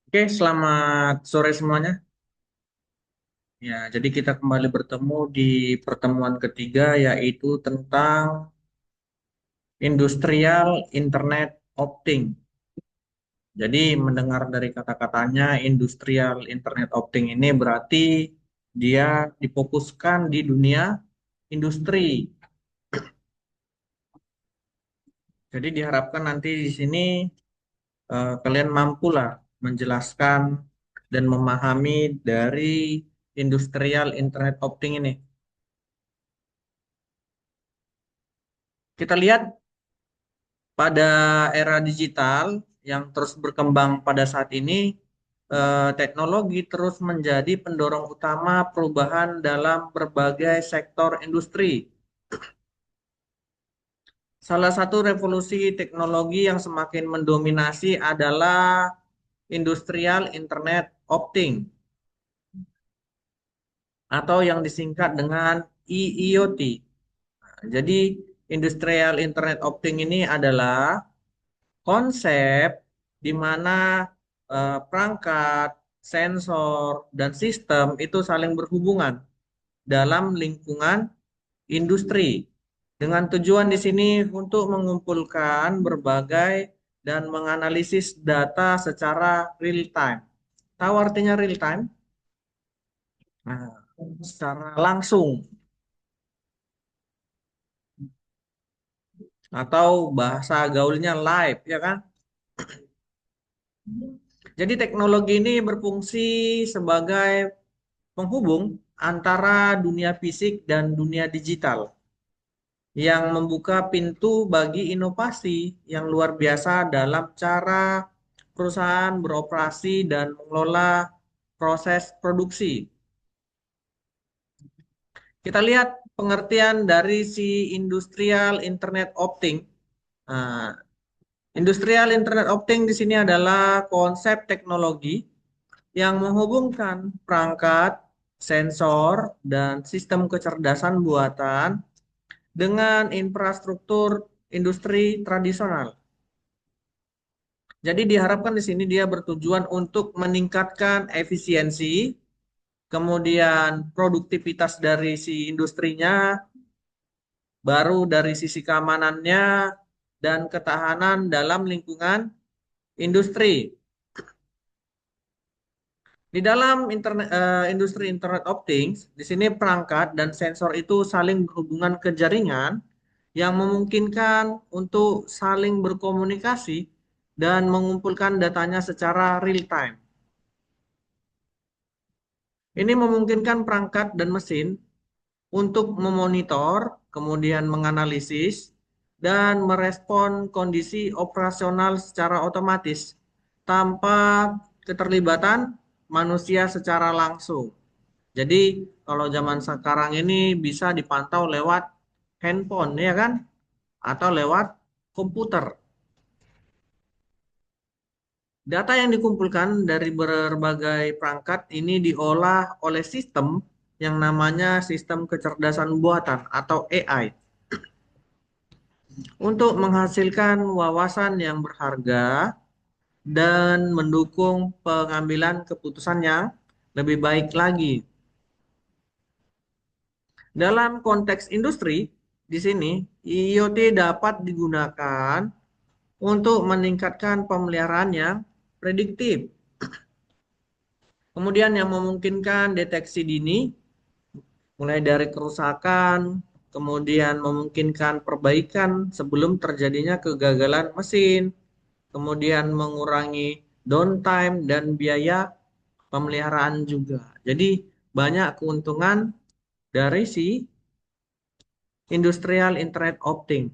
Oke, selamat sore semuanya. Ya, jadi kita kembali bertemu di pertemuan ketiga yaitu tentang industrial internet opting. Jadi mendengar dari kata-katanya industrial internet opting ini berarti dia difokuskan di dunia industri. Jadi diharapkan nanti di sini kalian mampulah menjelaskan dan memahami dari industrial internet opting ini. Kita lihat pada era digital yang terus berkembang pada saat ini, teknologi terus menjadi pendorong utama perubahan dalam berbagai sektor industri. Salah satu revolusi teknologi yang semakin mendominasi adalah industrial internet opting atau yang disingkat dengan IIoT. Jadi, industrial internet opting ini adalah konsep di mana perangkat, sensor, dan sistem itu saling berhubungan dalam lingkungan industri. Dengan tujuan di sini untuk mengumpulkan berbagai dan menganalisis data secara real time. Tahu artinya real time? Nah, secara langsung atau bahasa gaulnya live, ya kan? Jadi teknologi ini berfungsi sebagai penghubung antara dunia fisik dan dunia digital yang membuka pintu bagi inovasi yang luar biasa dalam cara perusahaan beroperasi dan mengelola proses produksi. Kita lihat pengertian dari si industrial internet opting. Nah, industrial internet opting di sini adalah konsep teknologi yang menghubungkan perangkat, sensor, dan sistem kecerdasan buatan dengan infrastruktur industri tradisional. Jadi diharapkan di sini dia bertujuan untuk meningkatkan efisiensi, kemudian produktivitas dari si industrinya, baru dari sisi keamanannya, dan ketahanan dalam lingkungan industri. Di dalam industri internet opting, di sini perangkat dan sensor itu saling berhubungan ke jaringan yang memungkinkan untuk saling berkomunikasi dan mengumpulkan datanya secara real time. Ini memungkinkan perangkat dan mesin untuk memonitor, kemudian menganalisis, dan merespon kondisi operasional secara otomatis tanpa keterlibatan manusia secara langsung. Jadi kalau zaman sekarang ini bisa dipantau lewat handphone, ya kan? Atau lewat komputer. Data yang dikumpulkan dari berbagai perangkat ini diolah oleh sistem yang namanya sistem kecerdasan buatan atau AI untuk menghasilkan wawasan yang berharga dan mendukung pengambilan keputusan yang lebih baik lagi. Dalam konteks industri, di sini IoT dapat digunakan untuk meningkatkan pemeliharaan yang prediktif. Kemudian yang memungkinkan deteksi dini, mulai dari kerusakan, kemudian memungkinkan perbaikan sebelum terjadinya kegagalan mesin, kemudian mengurangi downtime dan biaya pemeliharaan juga. Jadi banyak keuntungan dari si industrial internet opting.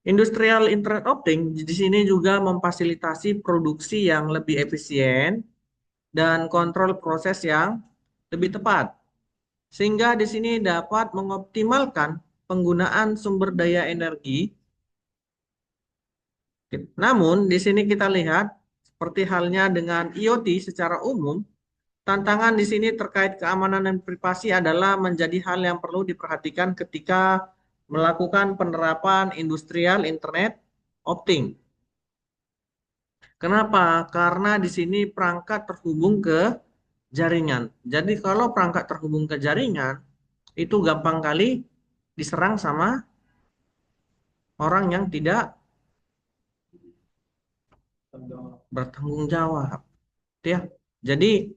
Industrial internet opting di sini juga memfasilitasi produksi yang lebih efisien dan kontrol proses yang lebih tepat. Sehingga di sini dapat mengoptimalkan penggunaan sumber daya energi. Namun di sini kita lihat seperti halnya dengan IoT secara umum, tantangan di sini terkait keamanan dan privasi adalah menjadi hal yang perlu diperhatikan ketika melakukan penerapan industrial internet opting. Kenapa? Karena di sini perangkat terhubung ke jaringan. Jadi kalau perangkat terhubung ke jaringan, itu gampang kali diserang sama orang yang tidak bertanggung jawab. Ya. Jadi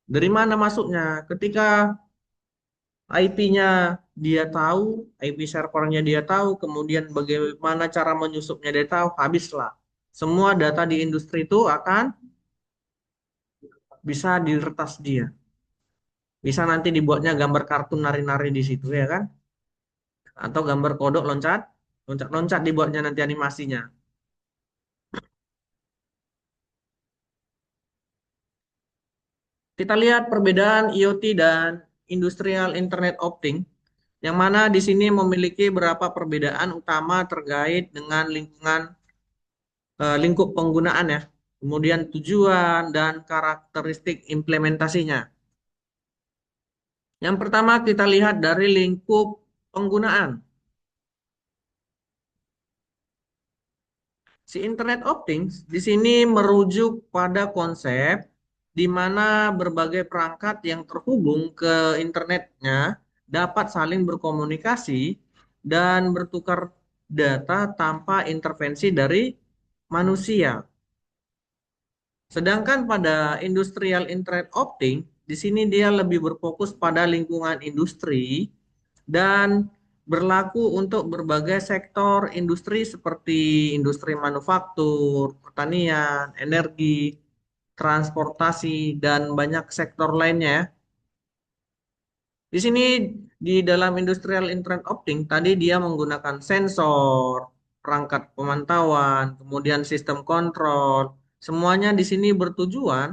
dari mana masuknya? Ketika IP-nya dia tahu, IP servernya dia tahu, kemudian bagaimana cara menyusupnya dia tahu, habislah. Semua data di industri itu akan bisa diretas dia. Bisa nanti dibuatnya gambar kartun nari-nari di situ ya kan? Atau gambar kodok loncat, loncat-loncat dibuatnya nanti animasinya. Kita lihat perbedaan IoT dan Industrial Internet Opting, yang mana di sini memiliki beberapa perbedaan utama terkait dengan lingkup penggunaan ya, kemudian tujuan dan karakteristik implementasinya. Yang pertama kita lihat dari lingkup penggunaan. Si Internet of Things di sini merujuk pada konsep di mana berbagai perangkat yang terhubung ke internetnya dapat saling berkomunikasi dan bertukar data tanpa intervensi dari manusia. Sedangkan pada industrial internet opting, di sini dia lebih berfokus pada lingkungan industri dan berlaku untuk berbagai sektor industri seperti industri manufaktur, pertanian, energi, transportasi, dan banyak sektor lainnya. Di sini di dalam industrial internet opting tadi dia menggunakan sensor, perangkat pemantauan, kemudian sistem kontrol. Semuanya di sini bertujuan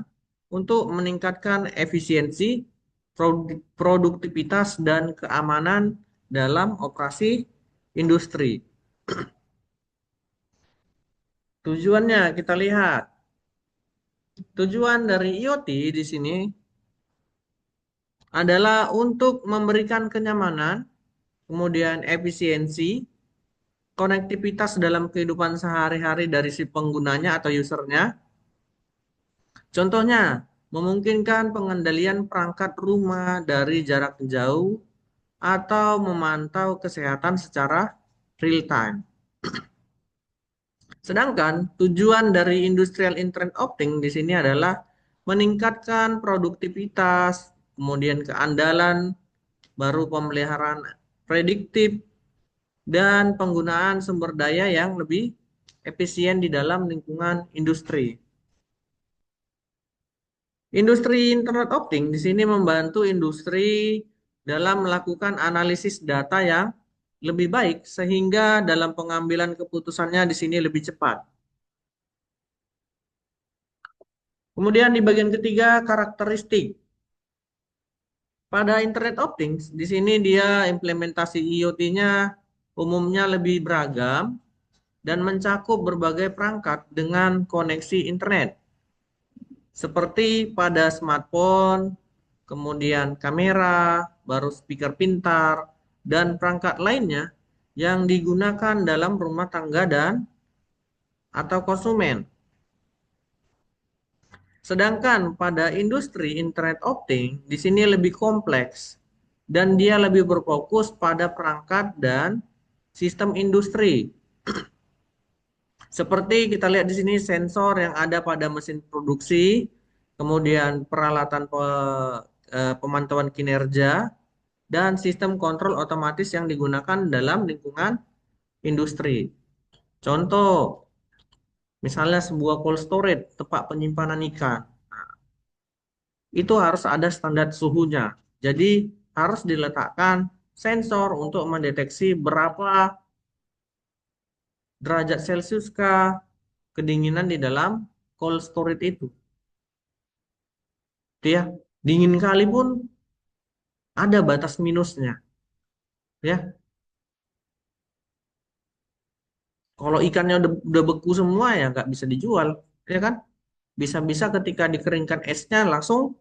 untuk meningkatkan efisiensi, produktivitas dan keamanan dalam operasi industri. Tujuannya kita lihat. Tujuan dari IoT di sini adalah untuk memberikan kenyamanan, kemudian efisiensi, konektivitas dalam kehidupan sehari-hari dari si penggunanya atau usernya. Contohnya, memungkinkan pengendalian perangkat rumah dari jarak jauh atau memantau kesehatan secara real time. Sedangkan tujuan dari industrial internet opting di sini adalah meningkatkan produktivitas, kemudian keandalan, baru pemeliharaan prediktif, dan penggunaan sumber daya yang lebih efisien di dalam lingkungan industri. Industri internet opting di sini membantu industri dalam melakukan analisis data yang lebih baik sehingga dalam pengambilan keputusannya di sini lebih cepat. Kemudian di bagian ketiga karakteristik. Pada internet opting di sini dia implementasi IoT-nya umumnya lebih beragam dan mencakup berbagai perangkat dengan koneksi internet. Seperti pada smartphone, kemudian kamera, baru speaker pintar, dan perangkat lainnya yang digunakan dalam rumah tangga dan atau konsumen. Sedangkan pada industri internet opting di sini lebih kompleks dan dia lebih berfokus pada perangkat dan sistem industri. Seperti kita lihat di sini sensor yang ada pada mesin produksi, kemudian peralatan pemantauan kinerja, dan sistem kontrol otomatis yang digunakan dalam lingkungan industri. Contoh, misalnya sebuah cold storage, tempat penyimpanan ikan. Nah, itu harus ada standar suhunya. Jadi harus diletakkan sensor untuk mendeteksi berapa derajat Celcius kah kedinginan di dalam cold storage itu. Itu ya, dingin kali pun ada batas minusnya. Ya, kalau ikannya udah beku semua ya nggak bisa dijual, ya kan? Bisa-bisa ketika dikeringkan esnya langsung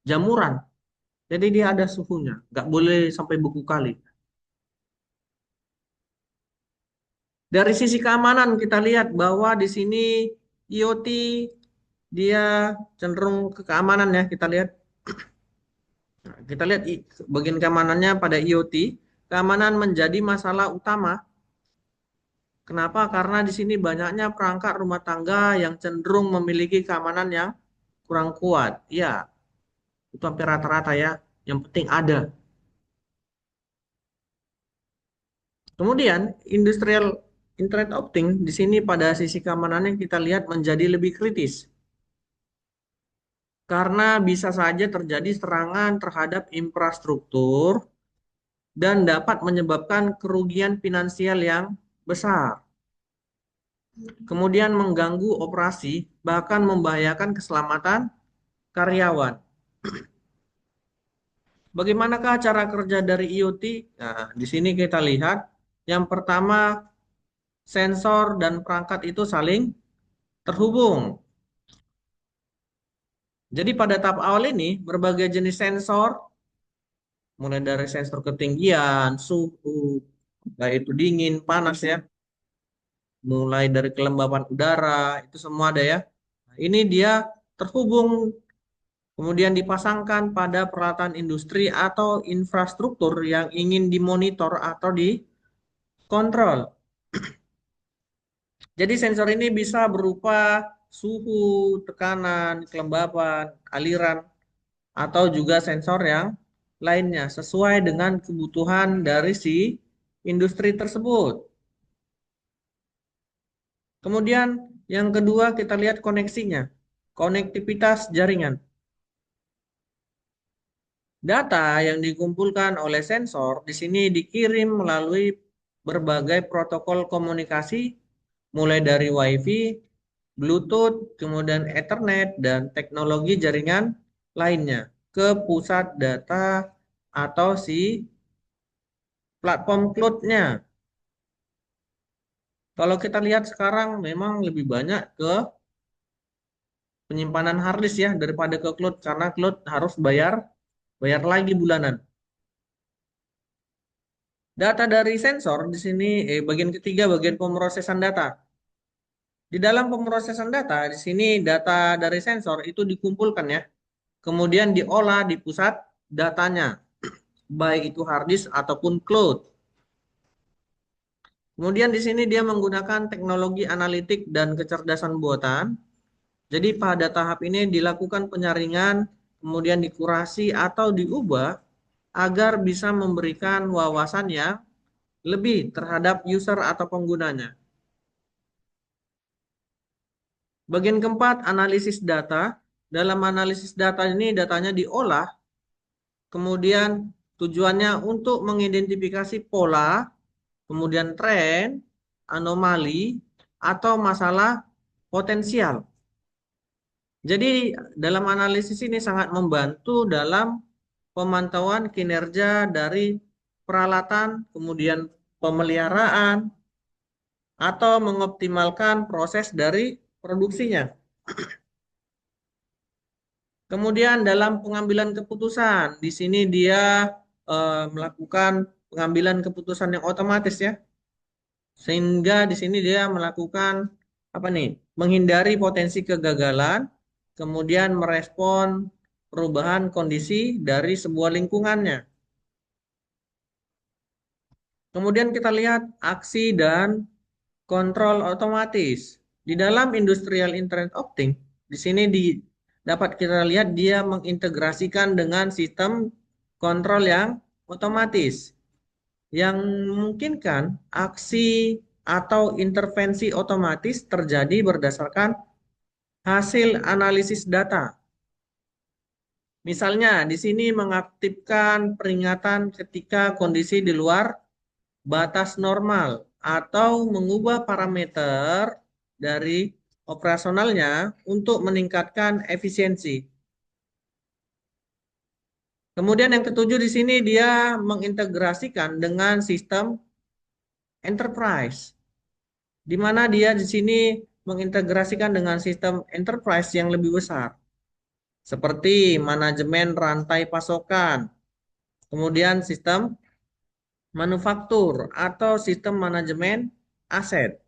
jamuran. Jadi dia ada suhunya, nggak boleh sampai beku kali. Dari sisi keamanan kita lihat bahwa di sini IoT dia cenderung ke keamanan ya. Kita lihat bagian keamanannya pada IoT, keamanan menjadi masalah utama. Kenapa? Karena di sini banyaknya perangkat rumah tangga yang cenderung memiliki keamanan yang kurang kuat. Ya, itu hampir rata-rata ya. Yang penting ada. Kemudian, industrial Internet of Things di sini pada sisi keamanannya kita lihat menjadi lebih kritis. Karena bisa saja terjadi serangan terhadap infrastruktur dan dapat menyebabkan kerugian finansial yang besar. Kemudian mengganggu operasi, bahkan membahayakan keselamatan karyawan. Bagaimanakah cara kerja dari IoT? Nah, di sini kita lihat yang pertama sensor dan perangkat itu saling terhubung. Jadi pada tahap awal ini berbagai jenis sensor, mulai dari sensor ketinggian, suhu, baik itu dingin, panas ya, mulai dari kelembapan udara, itu semua ada ya. Nah, ini dia terhubung kemudian dipasangkan pada peralatan industri atau infrastruktur yang ingin dimonitor atau dikontrol. Jadi sensor ini bisa berupa suhu, tekanan, kelembapan, aliran, atau juga sensor yang lainnya sesuai dengan kebutuhan dari si industri tersebut. Kemudian yang kedua kita lihat koneksinya, konektivitas jaringan. Data yang dikumpulkan oleh sensor di sini dikirim melalui berbagai protokol komunikasi, mulai dari WiFi, Bluetooth, kemudian Ethernet, dan teknologi jaringan lainnya ke pusat data atau si platform cloud-nya. Kalau kita lihat sekarang memang lebih banyak ke penyimpanan harddisk ya daripada ke cloud karena cloud harus bayar bayar lagi bulanan. Data dari sensor di sini bagian ketiga bagian pemrosesan data. Di dalam pemrosesan data di sini data dari sensor itu dikumpulkan ya. Kemudian diolah di pusat datanya, baik itu harddisk ataupun cloud. Kemudian di sini dia menggunakan teknologi analitik dan kecerdasan buatan. Jadi pada tahap ini dilakukan penyaringan, kemudian dikurasi atau diubah agar bisa memberikan wawasan yang lebih terhadap user atau penggunanya. Bagian keempat, analisis data. Dalam analisis data ini datanya diolah, kemudian tujuannya untuk mengidentifikasi pola, kemudian tren, anomali, atau masalah potensial. Jadi dalam analisis ini sangat membantu dalam pemantauan kinerja dari peralatan, kemudian pemeliharaan, atau mengoptimalkan proses dari produksinya. Kemudian dalam pengambilan keputusan, di sini dia melakukan pengambilan keputusan yang otomatis ya. Sehingga di sini dia melakukan apa nih? Menghindari potensi kegagalan, kemudian merespon perubahan kondisi dari sebuah lingkungannya. Kemudian kita lihat aksi dan kontrol otomatis. Di dalam industrial Internet of Things, di sini dapat kita lihat dia mengintegrasikan dengan sistem kontrol yang otomatis yang memungkinkan aksi atau intervensi otomatis terjadi berdasarkan hasil analisis data. Misalnya, di sini mengaktifkan peringatan ketika kondisi di luar batas normal atau mengubah parameter dari operasionalnya untuk meningkatkan efisiensi. Kemudian yang ketujuh di sini dia mengintegrasikan dengan sistem enterprise, di mana dia di sini mengintegrasikan dengan sistem enterprise yang lebih besar, seperti manajemen rantai pasokan, kemudian sistem manufaktur atau sistem manajemen aset.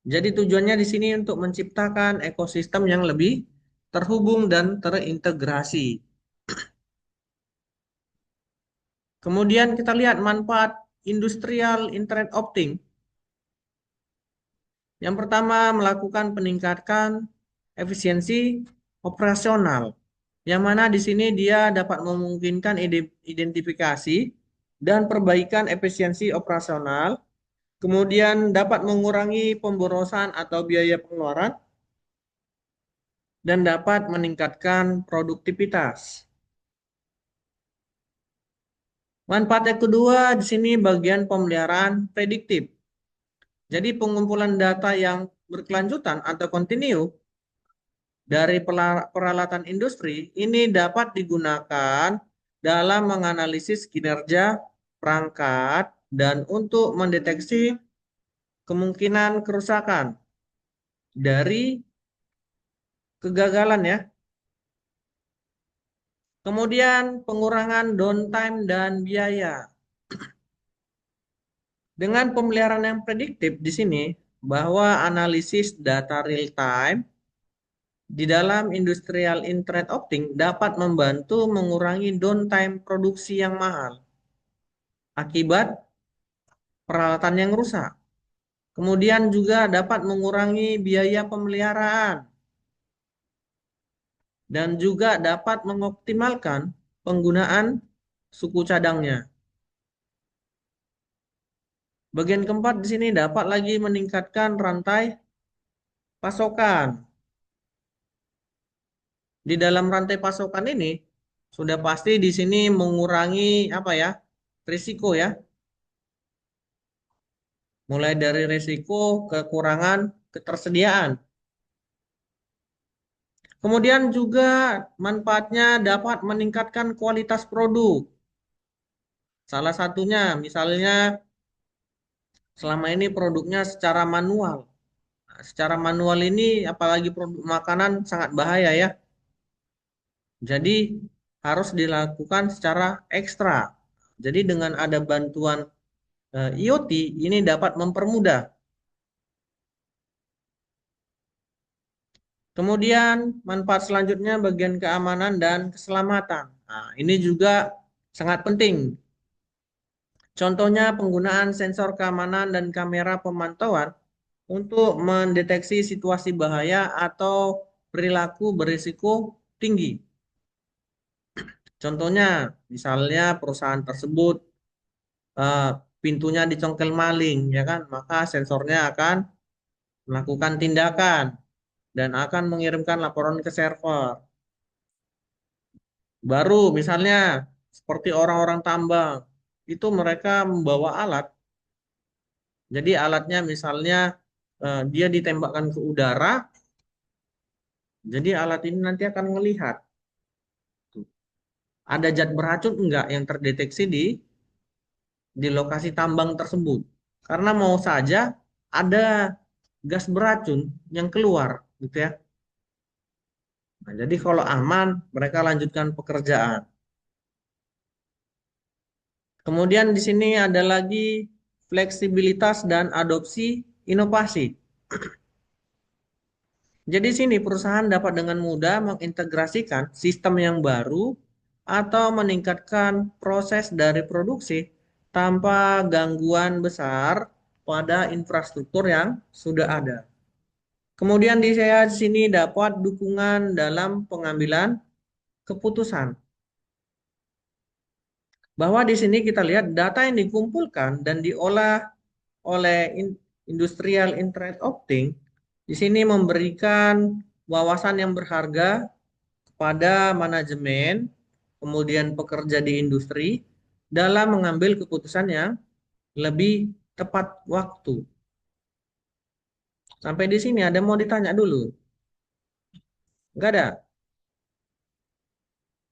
Jadi tujuannya di sini untuk menciptakan ekosistem yang lebih terhubung dan terintegrasi. Kemudian kita lihat manfaat industrial Internet Opting. Yang pertama, melakukan peningkatan efisiensi operasional. Yang mana di sini dia dapat memungkinkan identifikasi dan perbaikan efisiensi operasional, kemudian dapat mengurangi pemborosan atau biaya pengeluaran, dan dapat meningkatkan produktivitas. Manfaat yang kedua di sini bagian pemeliharaan prediktif. Jadi pengumpulan data yang berkelanjutan atau kontinu dari peralatan industri ini dapat digunakan dalam menganalisis kinerja perangkat dan untuk mendeteksi kemungkinan kerusakan dari kegagalan ya. Kemudian pengurangan downtime dan biaya. Dengan pemeliharaan yang prediktif di sini bahwa analisis data real time di dalam industrial Internet Opting dapat membantu mengurangi downtime produksi yang mahal akibat peralatan yang rusak. Kemudian juga dapat mengurangi biaya pemeliharaan dan juga dapat mengoptimalkan penggunaan suku cadangnya. Bagian keempat di sini dapat lagi meningkatkan rantai pasokan. Di dalam rantai pasokan ini sudah pasti di sini mengurangi apa ya? Risiko ya. Mulai dari risiko kekurangan ketersediaan. Kemudian juga manfaatnya dapat meningkatkan kualitas produk. Salah satunya misalnya selama ini produknya secara manual. Nah, secara manual ini apalagi produk makanan sangat bahaya ya. Jadi harus dilakukan secara ekstra. Jadi dengan ada bantuan IoT ini dapat mempermudah. Kemudian manfaat selanjutnya bagian keamanan dan keselamatan. Nah, ini juga sangat penting. Contohnya penggunaan sensor keamanan dan kamera pemantauan untuk mendeteksi situasi bahaya atau perilaku berisiko tinggi. Contohnya, misalnya perusahaan tersebut eh, pintunya dicongkel maling, ya kan? Maka sensornya akan melakukan tindakan dan akan mengirimkan laporan ke server. Baru misalnya seperti orang-orang tambang, itu mereka membawa alat. Jadi alatnya misalnya dia ditembakkan ke udara, jadi alat ini nanti akan melihat ada zat beracun enggak yang terdeteksi di lokasi tambang tersebut. Karena mau saja ada gas beracun yang keluar, gitu ya. Nah, jadi kalau aman, mereka lanjutkan pekerjaan. Kemudian di sini ada lagi fleksibilitas dan adopsi inovasi. Jadi sini perusahaan dapat dengan mudah mengintegrasikan sistem yang baru atau meningkatkan proses dari produksi tanpa gangguan besar pada infrastruktur yang sudah ada. Kemudian di saya di sini dapat dukungan dalam pengambilan keputusan. Bahwa di sini kita lihat data yang dikumpulkan dan diolah oleh industrial Internet Opting di sini memberikan wawasan yang berharga pada manajemen, kemudian pekerja di industri dalam mengambil keputusan yang lebih tepat waktu. Sampai di sini ada mau ditanya dulu? Enggak ada?